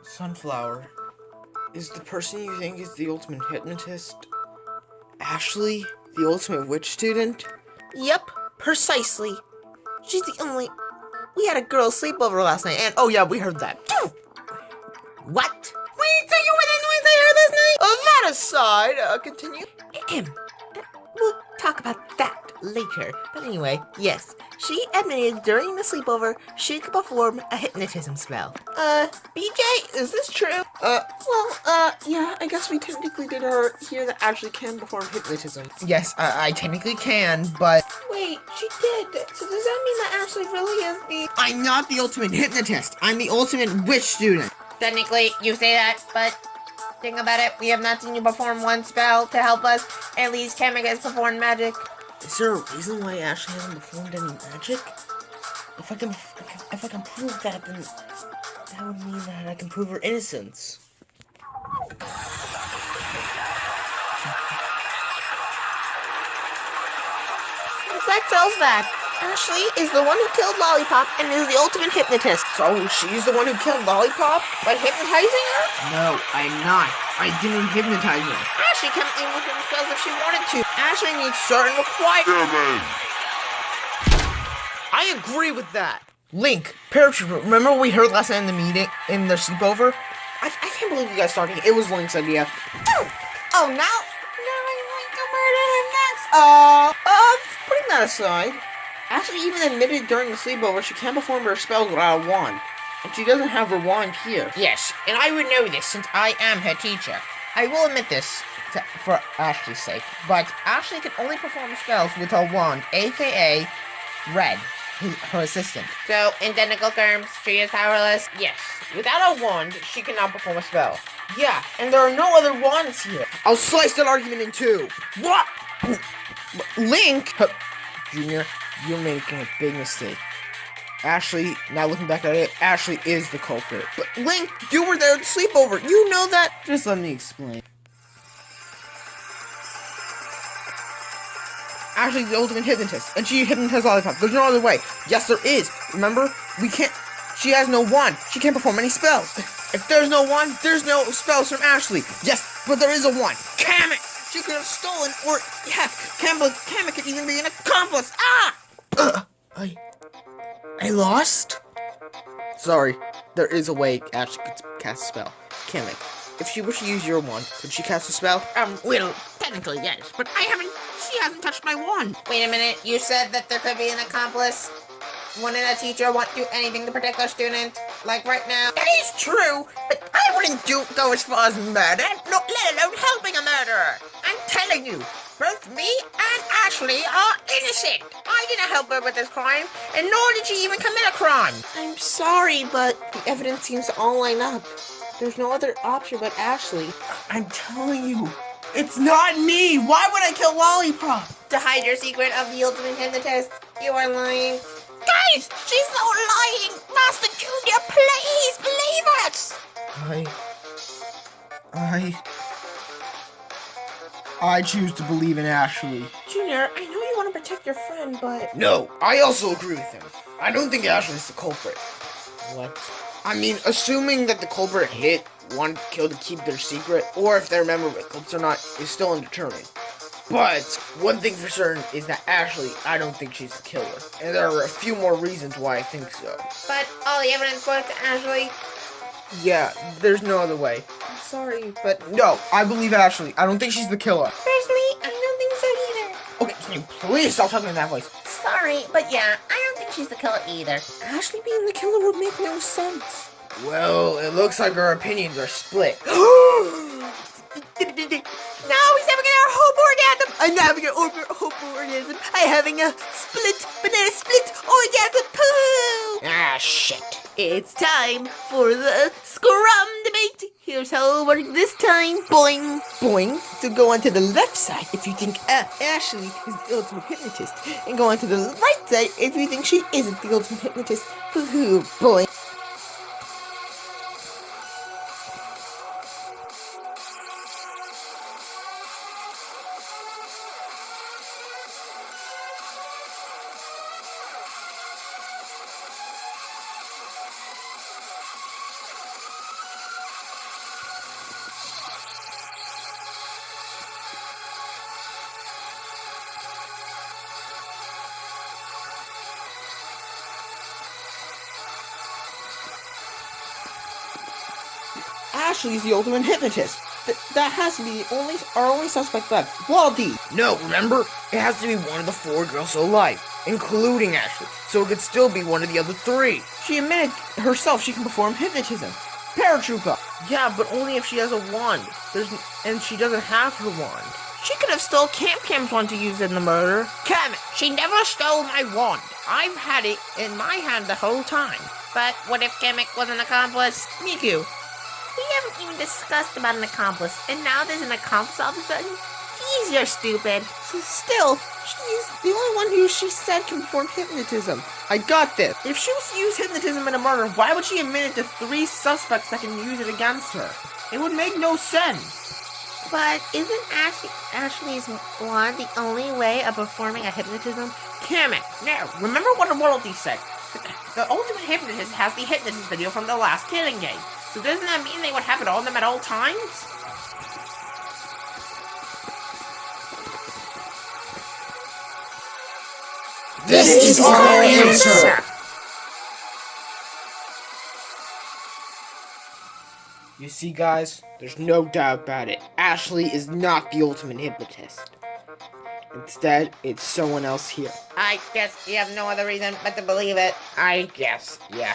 Sunflower, is the person you think is the ultimate hypnotist Ashley, the ultimate witch student? Yep, precisely. She's the only... We had a girls' sleepover last night, and oh yeah, we heard that. What? Wait, so you were the noise I heard this night? That aside, continue. We'll talk about that later. But anyway, yes, she admitted during the sleepover she could perform a hypnotism spell. BJ, is this true? Yeah, I guess we technically did hear that Ashley can perform hypnotism. Yes, I technically can, but... Wait, she did. So does that mean that Ashley really is the... I'm not the ultimate hypnotist. I'm the ultimate witch student. Technically, you say that, but think about it. We have not seen you perform one spell to help us. At least Kamika has performed magic. Is there a reason why Ashley hasn't performed any magic? If I can prove that, then that would mean that I can prove her innocence. That tells that Ashley is the one who killed Lollipop and is the ultimate hypnotist. So she's the one who killed Lollipop? By hypnotizing her? No, I'm not. I didn't hypnotize her. Ashley can't even perform spells if she wanted to. Ashley needs certain requirements. I agree with that. Link, paratrooper, remember what we heard last night in the meeting, in the sleepover? I can't believe you guys started. It was Link's idea. Oh, now I'm going to murder him next. Putting that aside, Ashley even admitted during the sleepover she can't perform her spells without a wand. And she doesn't have her wand here. Yes, and I would know this since I am her teacher. I will admit this for Ashley's sake, but Ashley can only perform spells with her wand, aka Red, her assistant. So, in technical terms, she is powerless? Yes. Without a wand, she cannot perform a spell. Yeah, and there are no other wands here. I'll slice that argument in two. What? Link? Junior, you're making a big mistake. Ashley, now looking back at it, Ashley is the culprit. But Link, you were there at the sleepover. You know that. Just let me explain. Ashley's the ultimate hypnotist, and she hypnotized Lollipop. There's no other way. Yes, there is. Remember? We can't... She has no wand. She can't perform any spells. If there's no wand, there's no spells from Ashley. Yes, but there is a wand. Damn it! She could have stolen, or heck, Kamika could even be an accomplice. I lost? Sorry, there is a way Ashley could cast a spell. Kamika, if she wished to use your wand, could she cast a spell? Well, technically yes, but she hasn't touched my wand. Wait a minute, you said that there could be an accomplice? Wouldn't a teacher want to do anything to protect their student? Like right now? That is true, but I wouldn't go as far as murder, let alone helping a murderer. I'm telling you, both me and Ashley are innocent. I didn't help her with this crime, and nor did she even commit a crime. I'm sorry, but the evidence seems to all line up. There's no other option but Ashley. I'm telling you, it's not me! Why would I kill Lollipop? To hide your secret of the ultimate hypnotist, you are lying. Guys, she's not lying! Master Junior, please believe us! I choose to believe in Ashley. Junior, I know you want to protect your friend, but... No, I also agree with him. I don't think Ashley's the culprit. What? I mean, assuming that the culprit wanted to kill to keep their secret, or if they remember Eclipse or not, is still undetermined. But one thing for certain is that Ashley, I don't think she's the killer. And there are a few more reasons why I think so. But all the evidence points to Ashley. Yeah, there's no other way. I'm sorry, but... No, I believe Ashley. I don't think she's the killer. Personally, I don't think so either. Okay, can you please stop talking in that voice? Sorry, but yeah, I don't think she's the killer either. Ashley being the killer would make no sense. Well, it looks like our opinions are split. Now he's having an hope orgasm! I'm having an hope orgasm. I'm having a banana split orgasm. Poo! Ah, shit. It's time for the Scrum debate. Here's how it'll work this time. Boing. Boing. So go on to the left side if you think Ashley is the ultimate hypnotist. And go on to the right side if you think she isn't the ultimate hypnotist. Hoo-hoo. Boing. Ashley's the ultimate hypnotist. That has to be our only suspect left. Waldy. No, remember? It has to be one of the 4 girls alive, including Ashley. So it could still be one of the other 3. She admitted herself she can perform hypnotism. Paratrooper. Yeah, but only if she has a wand. And she doesn't have her wand. She could have stole Cam's wand to use in the murder. Cam, she never stole my wand. I've had it in my hand the whole time. But what if Kamek was an accomplice? Miku, we haven't even discussed about an accomplice, and now there's an accomplice all of a sudden? Jeez, you're stupid. Still, she's the only one who she said can perform hypnotism. I got this. If she was to use hypnotism in a murder, why would she admit it to 3 suspects that can use it against her? It would make no sense. But isn't Ashley's wand the only way of performing a hypnotism? Kamek, now, remember what Worldy said. The ultimate hypnotist has the hypnotist video from the last killing game. So doesn't that mean they would have it on them at all times? This is our answer! You see, guys, there's no doubt about it. Ashley is not the ultimate hypnotist. Instead, it's someone else here. I guess you have no other reason but to believe it. I guess, yeah.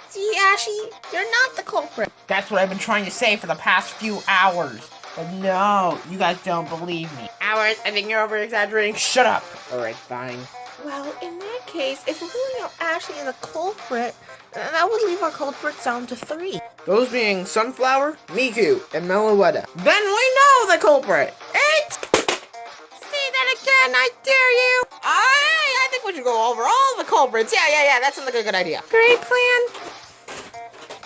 See, Ashley, you're not the culprit. That's what I've been trying to say for the past few hours. But no, you guys don't believe me. Hours? I think you're over-exaggerating. Shut up. Alright, fine. Well, in that case, if we're ruling out Ashley as a culprit, that would leave our culprits down to 3. Those being Sunflower, Miku, and Meloetta. Then we know the culprit. It's... Say that again, I dare you. I think we should go over all the culprits. Yeah, that sounds like a good idea. Great plan.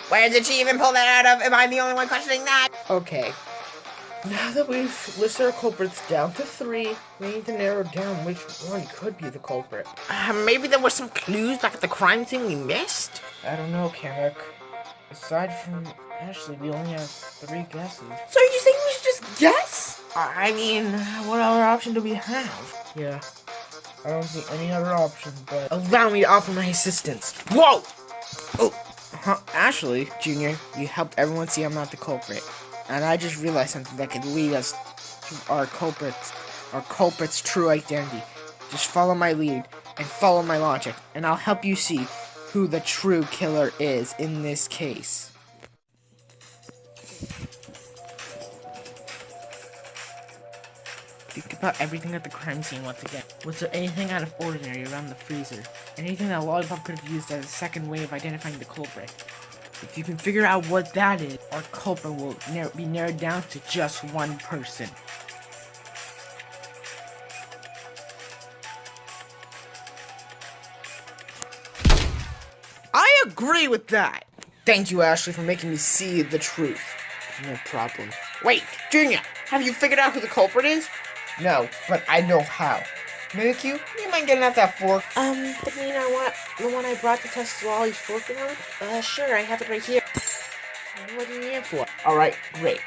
Where did she even pull that out of? Am I the only one questioning that? Okay. Now that we've listed our culprits down to 3, we need to narrow down which one could be the culprit. Maybe there were some clues back at the crime scene we missed? I don't know, Kamek. Aside from Ashley, we only have 3 guesses. So are you saying we should just guess? I mean, what other option do we have? Yeah. I don't see any other option, but allow me to offer my assistance. Whoa! Oh, Ashley, Junior, you helped everyone see I'm not the culprit. And I just realized something that could lead us to our culprit's true identity. Just follow my lead and follow my logic, and I'll help you see who the true killer is in this case. Think about everything at the crime scene once again. Was there anything out of ordinary around the freezer? Anything that Lollipop could have used as a second way of identifying the culprit? If you can figure out what that is, our culprit will be narrowed down to just one person. I agree with that! Thank you, Ashley, for making me see the truth. No problem. Wait, Junior, have you figured out who the culprit is? No, but I know how. Miku, you mind getting out that fork? But you know what? The one I brought to test Wally's fork on? Sure, I have it right here. What do you need it for? Alright, great.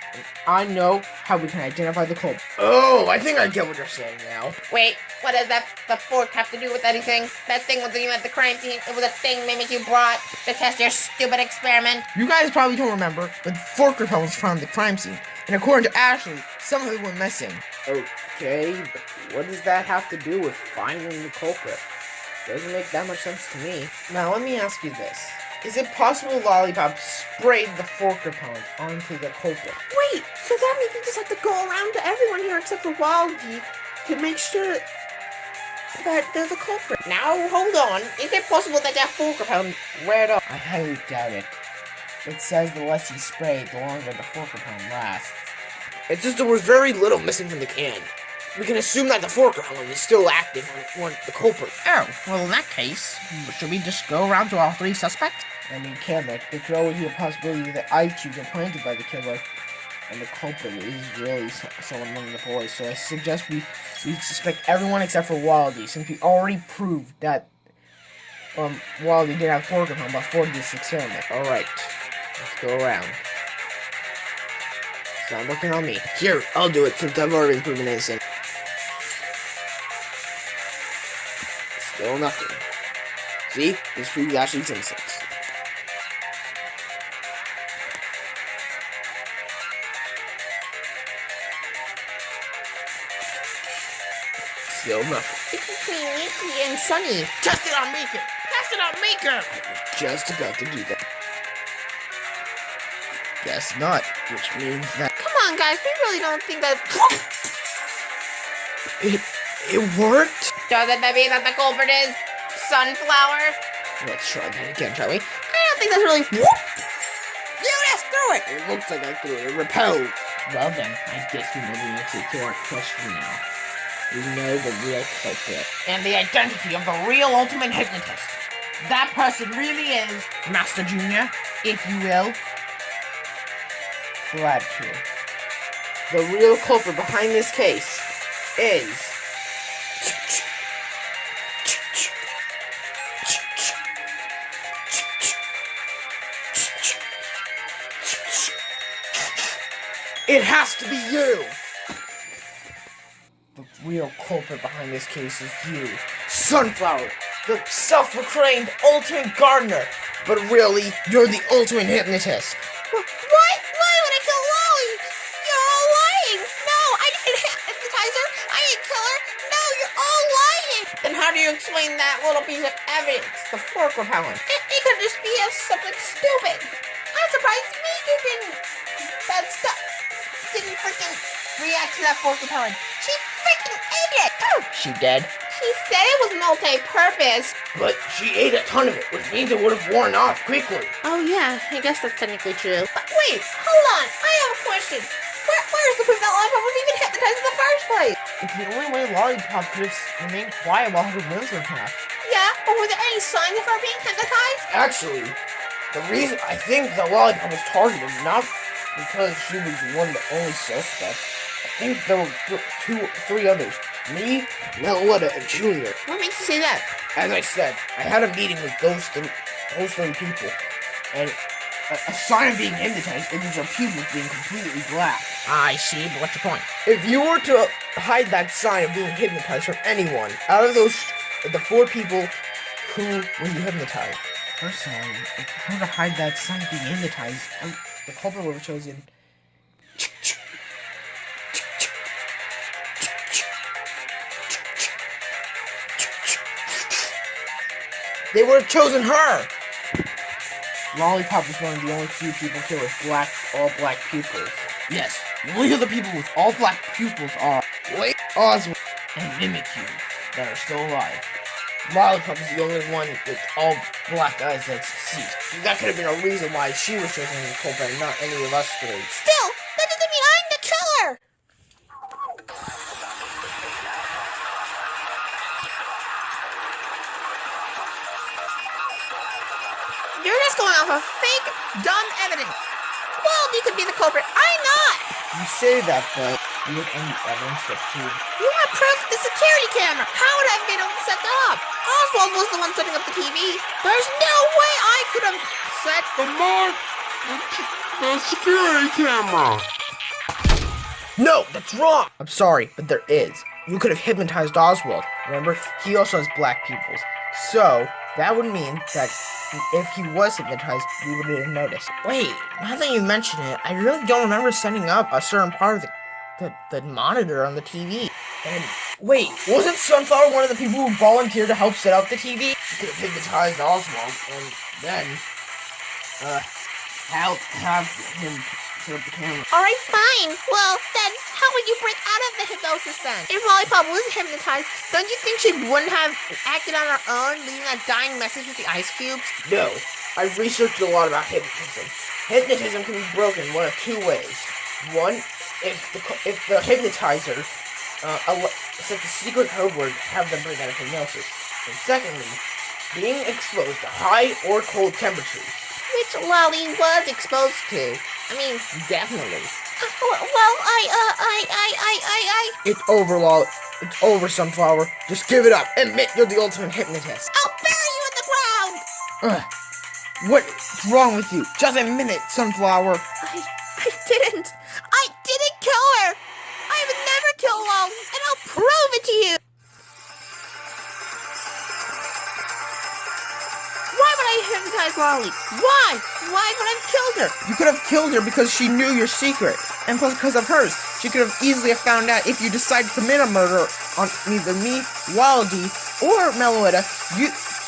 I know how we can identify the culprit. Oh, I think I get what you're saying now. Wait, what does the fork have to do with anything? That thing wasn't even at the crime scene. It was a thing Mimic you brought to test your stupid experiment. You guys probably don't remember, but the fork repellent was found at the crime scene. And according to Ashley, some of it went missing. Okay, but what does that have to do with finding the culprit? Doesn't make that much sense to me. Now, let me ask you this. Is it possible Lollipop sprayed the fork repellent onto the culprit? Wait, so that means we just have to go around to everyone here except for Waldy to make sure that they're the culprit. Now, hold on. Is it possible that fork repellent wear off? I highly doubt it. It says the less you spray, the longer the fork repellent lasts. It's just there was very little missing from the can. We can assume that the fork repellent is still active on the culprit. Oh, well in that case, should we just go around to all 3 suspects? I mean, Kamek, there could always be a possibility that iTubes are planted by the killer, and the culprit is really someone among the boys. So I suggest we suspect everyone except for Waldy, since we already proved that Waldy did have fork repellent before this experiment. Alright, let's go around. It's not looking on me. Here, I'll do it since I've already been proven innocent. Still nothing. See? This proves Ashley's innocence. Still nothing. It's between Mickey and Sunny. Test it on Maker! Test it on Maker! Just about to do that. Guess not, which means that Come on, guys. We really don't think that... it worked. Doesn't that mean that the culprit is Sunflower? Let's try that again, shall we? I don't think that's really... You just threw it! It looks like I threw it. It repelled. Well then, I guess we know the answer to our question now. We know the real culprit. And the identity of the real ultimate hypnotist. That person really is Master Junior, if you will. Glad to. The real culprit behind this case is... It has to be you! The real culprit behind this case is you. Sunflower, the self-proclaimed ultimate gardener. But really, you're the ultimate hypnotist. What? Why would I kill Lolly? You're all lying! No, I didn't hypnotize her! I didn't kill her! No, you're all lying! Then how do you explain that little piece of evidence, the fork repellent? It could just be something stupid. I'm surprised Mika didn't freaking react to that fork repellent. She freaking ate it! She dead? She said it was multi-purpose. But she ate a ton of it, which means it would have worn off quickly. Oh yeah, I guess that's technically true. But wait, hold on, I have a question. Where's the proof that Lollipop was even hypnotized in the first place? It's the only way Lollipop could have remained quiet while her limbs were passed. Yeah, but were there any signs of her being hypnotized? Actually, the reason I think that Lollipop was targeted, not because she was one of the only suspects. I think there were three others. Me, Meletta, and Junior. What makes you say that? As I said, I had a meeting with those three people, and a sign of being hypnotized is your pupils being completely black. I see, but what's your point? If you were to hide that sign of being hypnotized from anyone, out of the 4 people, who will you hypnotize? Personally, if I were to hide that sign of being hypnotized, the culprit would have chosen... They would have chosen her! Lollipop is one of the only few people here with all black pupils. Yes, the only other people with all black pupils are Blake, Oswald, and Mimikyu that are still alive. Lollipop is the only one with all black eyes that's deceased. So that could have been a reason why she was chosen as the culprit and not any of us 3. Still, that doesn't mean I'm the killer! You're just going off of fake, dumb evidence. Well, you could be the culprit. I'm not! You say that, but you have any evidence to prove? You want proof of the security camera. How would I have been able to set that up? Oswald was the one setting up the TV. There's no way I could have set the security camera. No, that's wrong! I'm sorry, but there is. You could have hypnotized Oswald. Remember, he also has black pupils. So, that would mean that if he was hypnotized, we would have noticed. Wait, now that you mention it, I really don't remember setting up a certain part of the monitor on the TV. And wait, wasn't Sunflower one of the people who volunteered to help set up the TV? She could have hypnotized Oswald and then have him set up the camera. Alright, fine. Well, then, how would you break out of the hypnosis then? If Lollipop was hypnotized, don't you think she wouldn't have acted on her own, leaving that dying message with the ice cubes? No, I've researched a lot about hypnotism. Hypnotism can be broken one of 2 ways. One, if the hypnotizer sets a secret code word, have them break out of hypnosis. And secondly, being exposed to high or cold temperatures. Which Lolly was exposed to. I mean, definitely. Well, It's over, Lolly. It's over, Sunflower. Just give it up. Admit you're the ultimate hypnotist. I'll bury you in the ground! What's wrong with you? Just admit it, Sunflower. I didn't kill her! I have never killed Lolly, and I'll prove it to you! Why would I hypnotized Lolly. Why? Why would I have killed her? You could have killed her because she knew your secret. And plus because of hers. She could have easily found out if you decided to commit a murder on either me, Waldy, or Meloetta.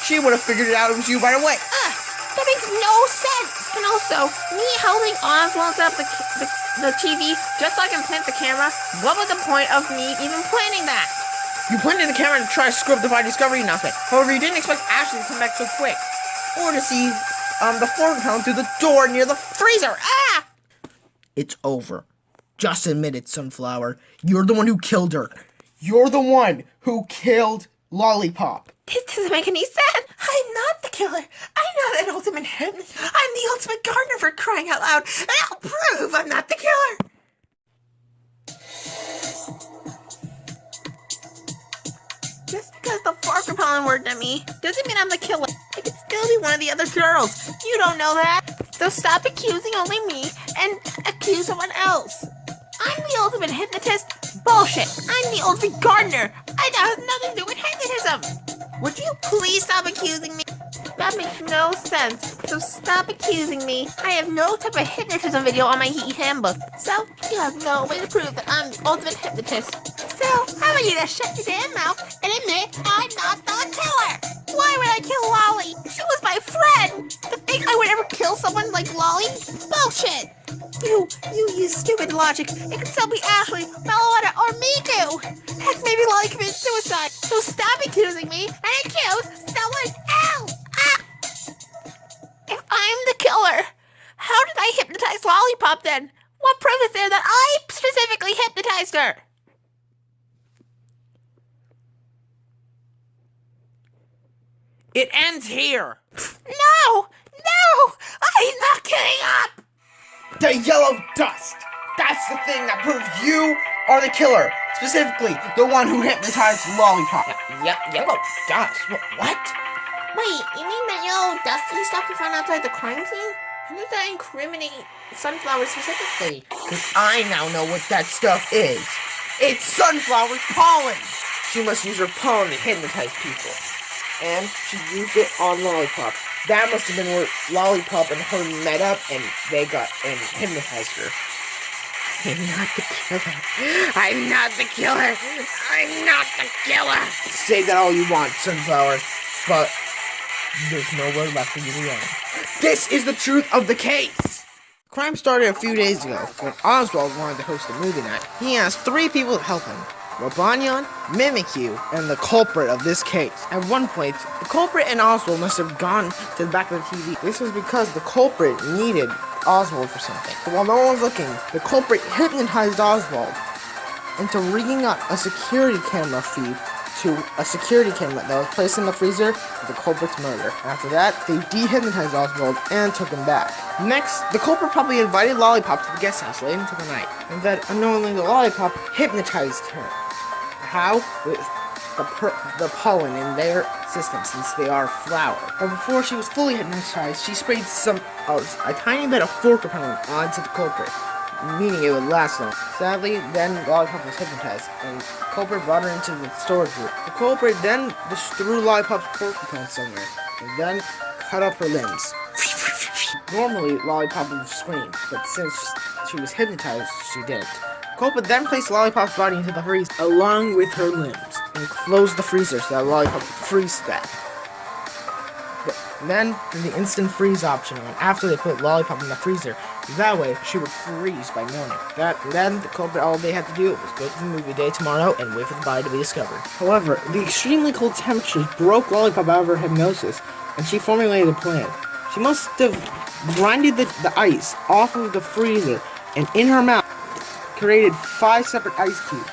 She would have figured it out. It was you right away. That makes no sense. And also, me holding Oswald up the TV just so I can plant the camera, what was the point of me even planning that? You planted the camera to try to screw up the body discovery announcement. However, you didn't expect Ashley to come back so quick. Or to see the fork pound through the door near the freezer. It's over. Just admit it, Sunflower. You're the one who killed her. You're the one who killed Lollipop. This doesn't make any sense. I'm not the killer. I'm not an ultimate hypnotist. I'm the ultimate gardener, for crying out loud. And I'll prove I'm not the killer. Just because the fork repellent worked at me doesn't mean I'm the killer. I could still be one of the other girls. You don't know that. So stop accusing only me and accuse someone else. I'm the ultimate hypnotist. Bullshit. I'm the ultimate gardener. That has nothing to do with hypnotism. Would you please stop accusing me? That makes no sense. So stop accusing me. I have no type of hypnotism video on my handbook. So you have no way to prove that I'm the ultimate hypnotist. So I want you to shut your damn mouth and admit I'm not the killer. Why would I kill Lolly? She was my friend. To think I would ever kill someone like Lolly? Bullshit. You use stupid logic. It could still be Ashley, Meloetta, or me too. Heck, maybe Lolly committed suicide. So stop accusing me and accuse someone else. If I'm the killer, how did I hypnotize Lollipop then? What proof is there that I specifically hypnotized her? It ends here. No! I'm not getting up! The yellow dust. That's the thing that proves you are the killer. Specifically, the one who hypnotized Lollipop. Yellow dust? What? Wait, you mean that yellow dusty stuff you found outside the crime scene? How does that incriminate Sunflower specifically? Because I now know what that stuff is. It's Sunflower's pollen. She must use her pollen to hypnotize people. And she used it on Lollipop. That must have been where Lollipop and her met up and they hypnotized her. I'm not the killer. I'm not the killer. I'm not the killer. Say that all you want, Sunflower, but there's nowhere left for you to run. This is the truth of the case. Crime started a few days ago when Oswald wanted to host a movie night. He asked 3 people to help him. Robanion, Mimikyu, and the culprit of this case. At one point, the culprit and Oswald must have gone to the back of the TV. This was because the culprit needed Oswald for something. But while no one was looking, the culprit hypnotized Oswald into rigging up a security camera feed to a security camera that was placed in the freezer of the culprit's murder. After that, they dehypnotized Oswald and took him back. Next, the culprit probably invited Lollipop to the guest house late into the night, and then unknowingly the Lollipop hypnotized her. How? With the pollen in their system, since they are flower. But before she was fully hypnotized, she sprayed a tiny bit of fork repellent onto the culprit, meaning it would last long. Sadly, then Lollipop was hypnotized, and the culprit brought her into the storage room. The culprit then just threw Lollipop's fork repellent somewhere, and then cut up her limbs. Normally, Lollipop would scream, but since she was hypnotized, she didn't. Culprit then placed Lollipop's body into the freezer, along with her limbs, and closed the freezer so that Lollipop could freeze to death. But then, there's the instant freeze option on after they put Lollipop in the freezer. That way, she would freeze by morning. Then, the culprit, all they had to do was go to the movie day tomorrow and wait for the body to be discovered. However, the extremely cold temperatures broke Lollipop out of her hypnosis, and she formulated a plan. She must have grinded the ice off of the freezer, and in her mouth, created 5 separate ice cubes.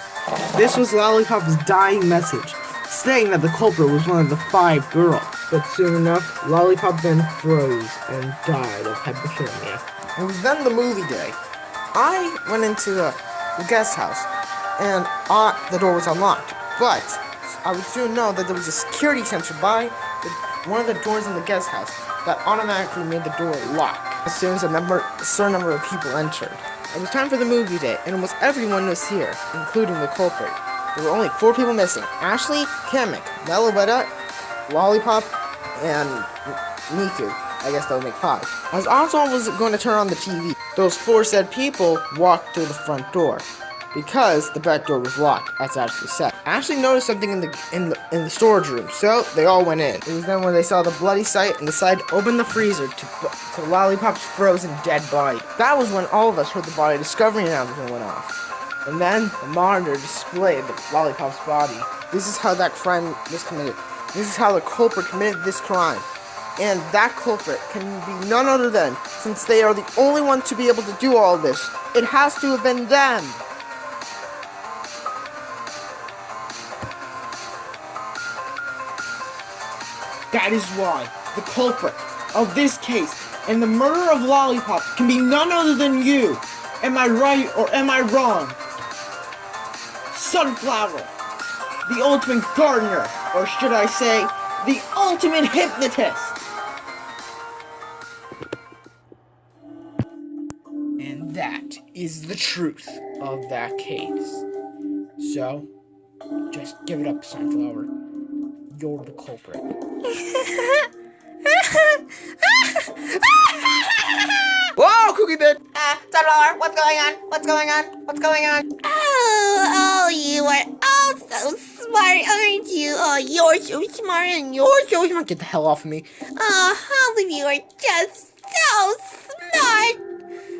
This was Lollipop's dying message, saying that the culprit was one of the 5 girls. But soon enough, Lollipop then froze and died of hypothermia. It was then the movie day. I went into the guest house, and the door was unlocked. But I would soon know that there was a security sensor by one of the doors in the guest house that automatically made the door lock as soon as a certain number of people entered. It was time for the movie day, and almost everyone was here, including the culprit. There were only 4 people missing: Ashley, Kamek, Meloetta, Lollipop, and Niku. I guess that would make 5. As Oswald was going to turn on the TV, those 4 said people walked through the front door because the back door was locked, as Ashley said. Ashley noticed something in the storage room, so they all went in. It was then when they saw the bloody sight and decided to open the freezer to Lollipop's frozen dead body. That was when all of us heard the body discovery announcement went off. And then the monitor displayed the Lollipop's body. This is how that crime was committed. This is how the culprit committed this crime. And that culprit can be none other than, since they are the only ones to be able to do all this, it has to have been them. That is why the culprit of this case and the murder of Lollipop can be none other than you. Am I right or am I wrong? Sunflower, the ultimate gardener, or should I say, the ultimate hypnotist. And that is the truth of that case. So, just give it up, Sunflower. You're the culprit. Whoa, Cookie Bit! Sunflower, what's going on? What's going on? What's going on? Oh, you are all so smart, aren't you? Oh, you're so smart and you're so smart. Get the hell off of me. Oh, all of you are just so smart.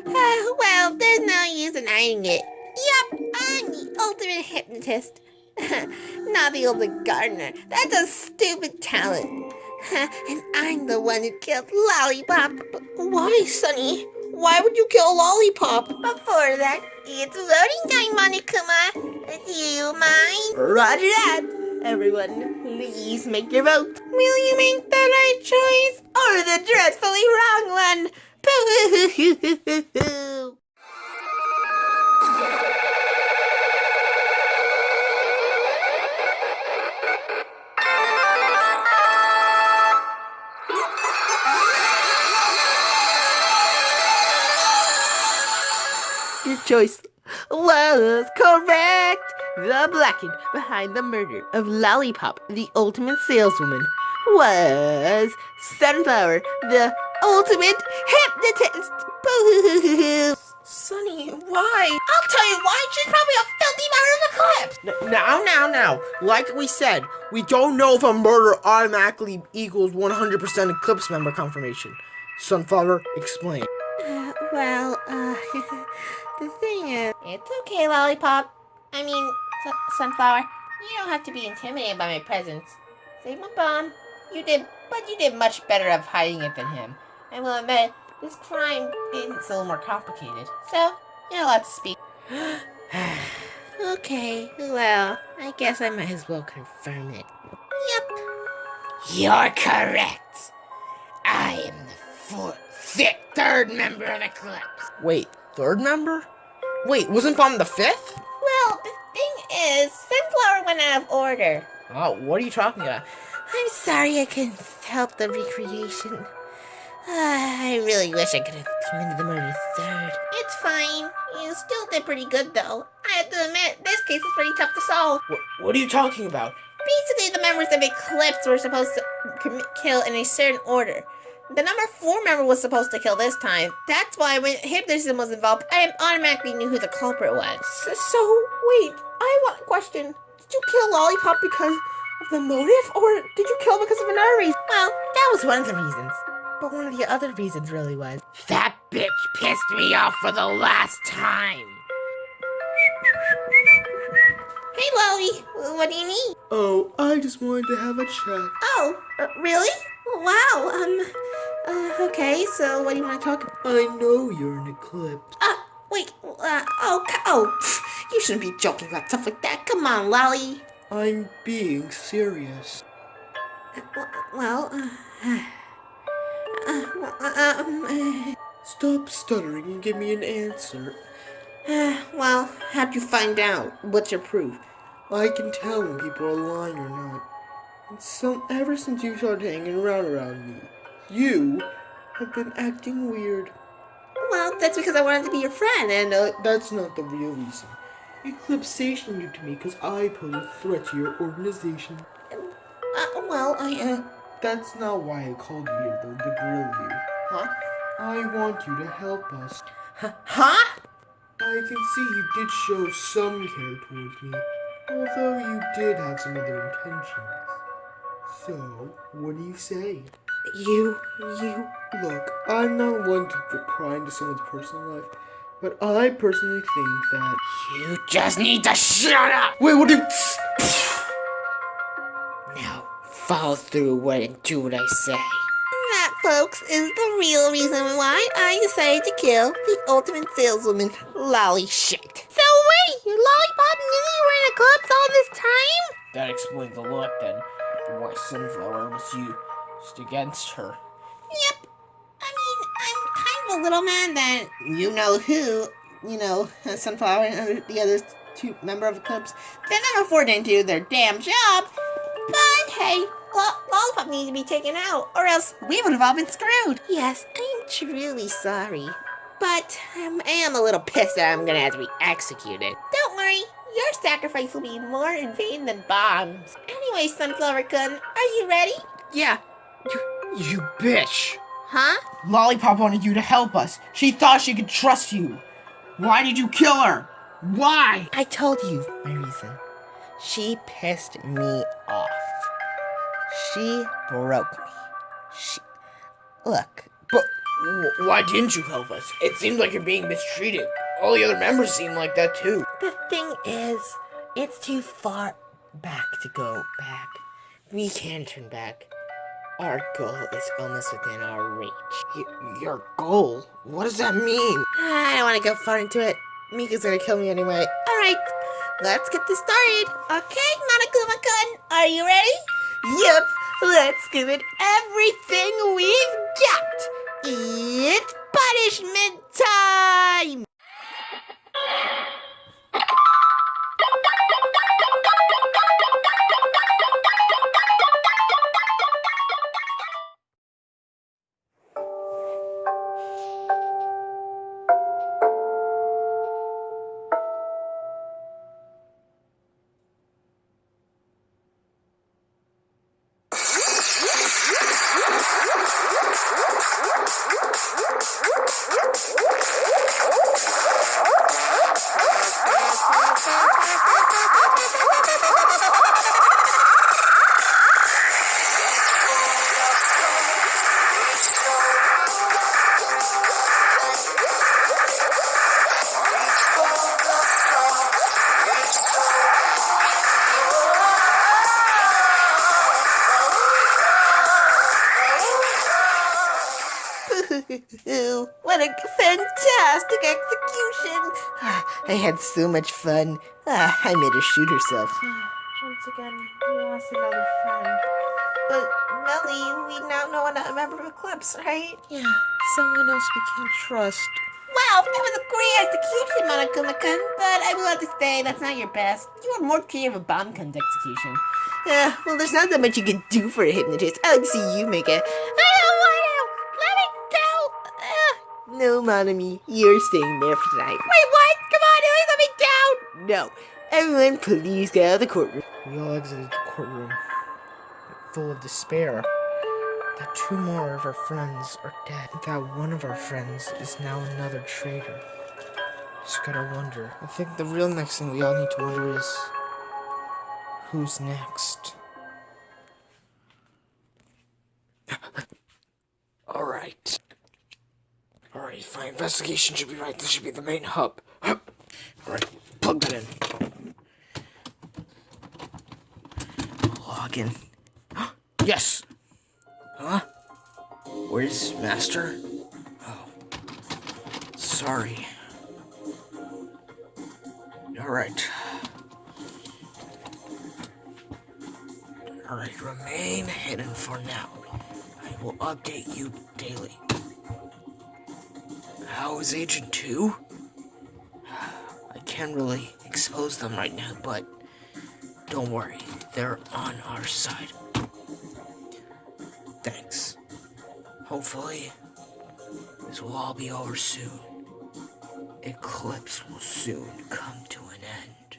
Well, there's no use in hiding it. Yep, I'm the ultimate hypnotist. Not the ultimate gardener. That's a stupid talent. And I'm the one who killed Lollipop. Why, Sonny? Why would you kill Lollipop? Before that, it's voting time, Monokuma. Do you mind? Roger that. Everyone, please make your vote. Will you make the right choice or the dreadfully wrong one? Boo-hoo-hoo-hoo-hoo. Your choice was correct. The blackened behind the murder of Lollipop, the ultimate saleswoman, was Sunflower, the ultimate hypnotist. Boo-hoo-hoo-hoo. Sonny, why? I'll tell you why. She's probably a filthy member of Eclipse. Now. Like we said, we don't know if a murder automatically equals 100% Eclipse member confirmation. Sunflower, explain. The thing is, it's okay, Lollipop. I mean, Sunflower, you don't have to be intimidated by my presence. Save my bomb. You did much better of hiding it than him. I will admit, this crime is a little more complicated. So, you're allowed to speak. Okay, well, I guess I might as well confirm it. Yep. You're correct. I am the third member of Eclipse. Wait, 3rd member? Wait, wasn't Bomb the 5th? Well, the thing is, Sunflower went out of order. Oh, what are you talking about? I'm sorry I couldn't help the recreation. I really wish I could have committed the murder 3rd. It's fine. You still did pretty good, though. I have to admit, this case is pretty tough to solve. What are you talking about? Basically, the members of Eclipse were supposed to kill in a certain order. The number 4 member was supposed to kill this time. That's why when hypnotism was involved, I automatically knew who the culprit was. So, wait, I want a question. Did you kill Lollipop because of the motive, or did you kill because of another reason? Well, that was one of the reasons. But one of the other reasons really was, that bitch pissed me off for the last time. Hey, Lolly, what do you need? Oh, I just wanted to have a chat. Oh, really? Wow, okay, so what do you want to talk about? I know you're an Eclipse. Wait, you shouldn't be joking about stuff like that. Come on, Lolly. I'm being serious. Stop stuttering and give me an answer. Well, how'd you find out? What's your proof? I can tell when people are lying or not. And ever since you started hanging around me, you have been acting weird. Well, that's because I wanted to be your friend, and That's not the real reason. Eclipse stationed you to me because I pose a threat to your organization. That's not why I called you here, though, to grill you. Huh? I want you to help us. Huh? I can see you did show some care towards me, although you did have some other intentions. So, what do you say? You. Look, I'm not one to pry into someone's personal life, but I personally think that... You just need to shut up! Wait, what do you... Now, follow through and do what I say. That, folks, is the real reason why I decided to kill the ultimate saleswoman, Lolly Shit. So wait, your Lollipop knew you were in Eclipse all this time? That explains a lot, then. Why Sunflower was used against her. Yep. I mean, I'm kind of a little mad that Sunflower and the other two member of Eclipse, they're not affording to do their damn job. But hey, Lollipop needs to be taken out, or else we would have all been screwed. Yes, I'm truly sorry. But I am a little pissed that I'm gonna have to be executed. Don't worry, your sacrifice will be more in vain than bombs. Anyway, Sunflower-kun, are you ready? Yeah. You bitch. Huh? Lollipop wanted you to help us. She thought she could trust you. Why did you kill her? Why? I told you my reason. She pissed me off. She broke me. Look. But why didn't you help us? It seemed like you're being mistreated. All the other members seem like that too. The thing is, it's too far back to go back. We can't turn back. Our goal is almost within our reach. Your goal? What does that mean? I don't want to go far into it. Mika's gonna kill me anyway. Alright, let's get this started. Okay, Monokuma-kun, are you ready? Yep, let's give it everything we've got. It's punishment time! What a fantastic execution! I had so much fun. I made her shoot herself. Once again, we lost another friend. But, Melly, we now know a member of Eclipse, right? Yeah, someone else we can't trust. Wow, that was a great execution, Monokuma-kun, but I will have to say that's not your best. You were more creative with Bomb-kun's execution. Yeah, well, there's not that much you can do for a hypnotist. I like to see you make it. I don't want to! Let me go! No, Monami, you're staying there for tonight. Wait, what? Come on, please let me down! No. Everyone, please get out of the courtroom. We all exited the courtroom, full of despair. That two more of our friends are dead. That one of our friends is now another traitor. Just gotta wonder. I think the real next thing we all need to wonder is, who's next? Alright, fine. Investigation should be right. This should be the main hub. Alright, plug that in. Log in. Yes! Huh? Where's Master? Oh. Sorry. Alright. Alright, remain hidden for now. I will update you daily. How is Agent 2? I can't really expose them right now, but don't worry. They're on our side. Thanks. Hopefully, this will all be over soon. Eclipse will soon come to an end.